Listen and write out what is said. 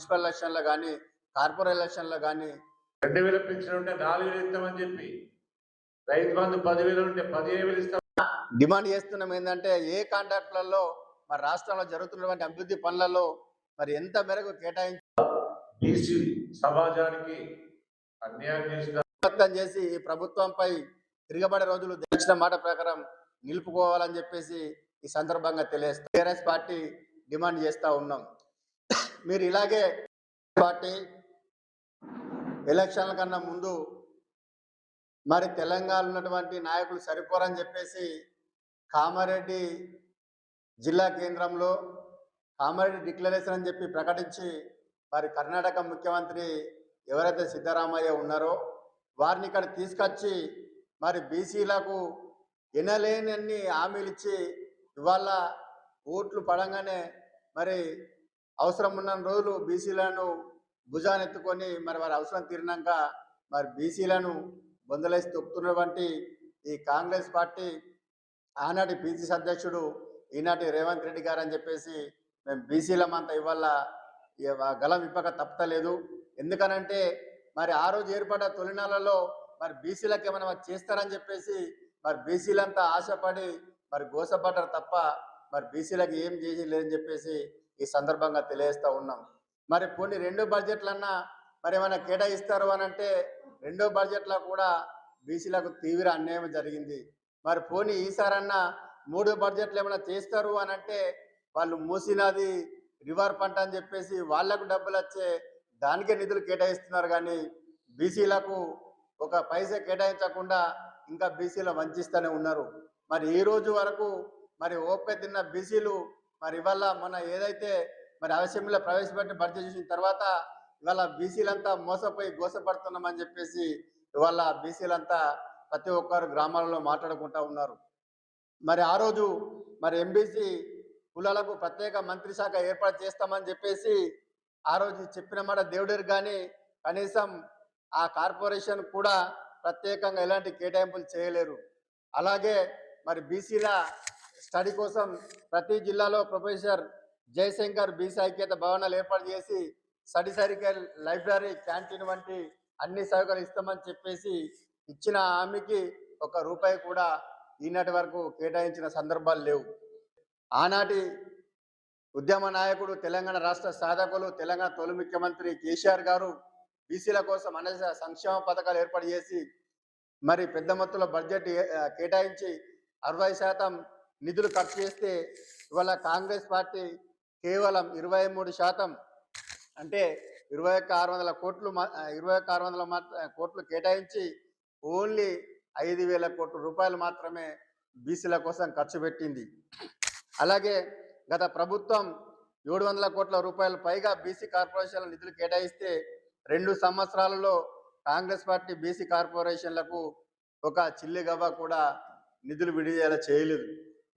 Municipal ఎలక్షన్లో కానీ corporate ఎలక్షన్లో కానీ 2000 పెన్షన్ ఉంటే 4000 ఇస్తామని చెప్పి, రైతు బంధు 10,000 ఉంటే 15,000 ఇస్తాం డిమాండ్ చేస్తున్నాం. ఏంటంటే ఏ కాంట్రాక్టులలో మరి రాష్ట్రంలో జరుగుతున్నటువంటి అభివృద్ధి పనులలో మరి ఎంత మేరకు కేటాయించి బీసీ సమాజానికి అన్యాయం చేసి ఈ ప్రభుత్వంపై తిరగబడే రోజులు తెచ్చిన మాట ప్రకారం నిలుపుకోవాలని చెప్పేసి ఈ సందర్భంగా తెలియజేస్తాం. టీఆర్ఎస్ పార్టీ డిమాండ్ చేస్తూ ఉన్నాం. మీరు ఇలాగే పార్టీ ఎలక్షన్ల కన్నా ముందు మరి తెలంగాణ ఉన్నటువంటి నాయకులు సరిపోరని చెప్పేసి కామారెడ్డి జిల్లా కేంద్రంలో కామారెడ్డి డిక్లరేషన్ అని చెప్పి ప్రకటించి మరి కర్ణాటక ముఖ్యమంత్రి ఎవరైతే సిద్ధరామయ్య ఉన్నారో వారిని ఇక్కడ తీసుకొచ్చి మరి బీసీలకు ఎనలేనన్ని హామీలు ఇచ్చి ఇవాళ ఓట్లు పడంగానే మరి అవసరం ఉన్న రోజులు బీసీలను భుజానెత్తుకొని మరి వారి అవసరం తీరినాక మరి బీసీలను బొందలేసి తొక్కుతున్నటువంటి ఈ కాంగ్రెస్ పార్టీ ఆనాటి పిసిసి అధ్యక్షుడు ఈనాటి రేవంత్ రెడ్డి గారు అని చెప్పేసి మేము బీసీలమంతా ఇవాళ గలం విప్పక తప్పలేదు. ఎందుకనంటే మరి ఆ రోజు ఏర్పడ్డ తొలినాళ్ళలో మరి బీసీలకు ఏమైనా చేస్తారని చెప్పేసి మరి బీసీలంతా ఆశపడి మరి గోసపడ్డారు తప్ప మరి బీసీలకు ఏం చేసి లేదని చెప్పేసి ఈ సందర్భంగా తెలియజేస్తూ ఉన్నాం. మరి కొన్ని 2 బడ్జెట్లన్నా మరి ఏమైనా కేటాయిస్తారు అని అంటే 2 బడ్జెట్లో కూడా బీసీలకు తీవ్ర అన్యాయం జరిగింది. మరి పోనీ ఈసారన్నా 3 బడ్జెట్లు ఏమైనా చేస్తారు అని అంటే వాళ్ళు మూసినది రివర్ పంట అని చెప్పేసి వాళ్లకు డబ్బులు వచ్చే దానికే నిధులు కేటాయిస్తున్నారు. కానీ బీసీలకు ఒక పైసా కేటాయించకుండా ఇంకా బీసీలు వంచిస్తూనే ఉన్నారు. మరి ఈ రోజు వరకు మరి ఓపిక తిన్న బీసీలు మరి ఇవాళ మన ఏదైతే మరి అసెంబ్లీలో ప్రవేశపెట్టి బడ్జెట్ చేసిన తర్వాత ఇవాళ బీసీలంతా మోసపోయి గోసపడుతున్నామని చెప్పేసి ఇవాళ బీసీలంతా ప్రతి ఒక్కరు గ్రామాలలో మాట్లాడుకుంటూ ఉన్నారు. మరి ఆ రోజు మరి ఎంబీసీ కులాలకు ప్రత్యేక మంత్రి శాఖ ఏర్పాటు చేస్తామని చెప్పేసి ఆ రోజు చెప్పిన మాట దేవుడికి కానీ కనీసం ఆ కార్పొరేషన్ కూడా ప్రత్యేకంగా ఎలాంటి కేటాయింపులు చేయలేరు. అలాగే మరి బీసీల స్టడీ కోసం ప్రతి జిల్లాలో ప్రొఫెసర్ జయశంకర్ బీసీ ఐక్యత భవనాలు ఏర్పాటు చేసి స్టడీ సర్కిల్, లైబ్రరీ, క్యాంటీన్ వంటి అన్ని సౌకర్యాలు ఇస్తామని చెప్పేసి ఇచ్చిన హామీకి ₹1 కూడా ఈనాటి వరకు కేటాయించిన సందర్భాలు లేవు. ఆనాటి ఉద్యమ నాయకుడు, తెలంగాణ రాష్ట్ర సాధకులు, తెలంగాణ తొలి ముఖ్యమంత్రి కేసీఆర్ గారు బీసీల కోసం అనేక సంక్షేమ పథకాలు ఏర్పాటు చేసి మరి పెద్ద మొత్తంలో బడ్జెట్ కేటాయించి 60% నిధులు ఖర్చు చేస్తే ఇవాళ కాంగ్రెస్ పార్టీ కేవలం 23% అంటే 21,600 కోట్లు కేటాయించి ఓన్లీ 5,000 కోట్ల రూపాయలు మాత్రమే బీసీల కోసం ఖర్చు పెట్టింది. అలాగే గత ప్రభుత్వం 700 కోట్ల రూపాయలు పైగా బీసీ కార్పొరేషన్ల నిధులు కేటాయిస్తే 2 సంవత్సరాలలో కాంగ్రెస్ పార్టీ బీసీ కార్పొరేషన్లకు ఒక చిల్లిగవ్వ కూడా నిధులు విడుదల చేయలేదు.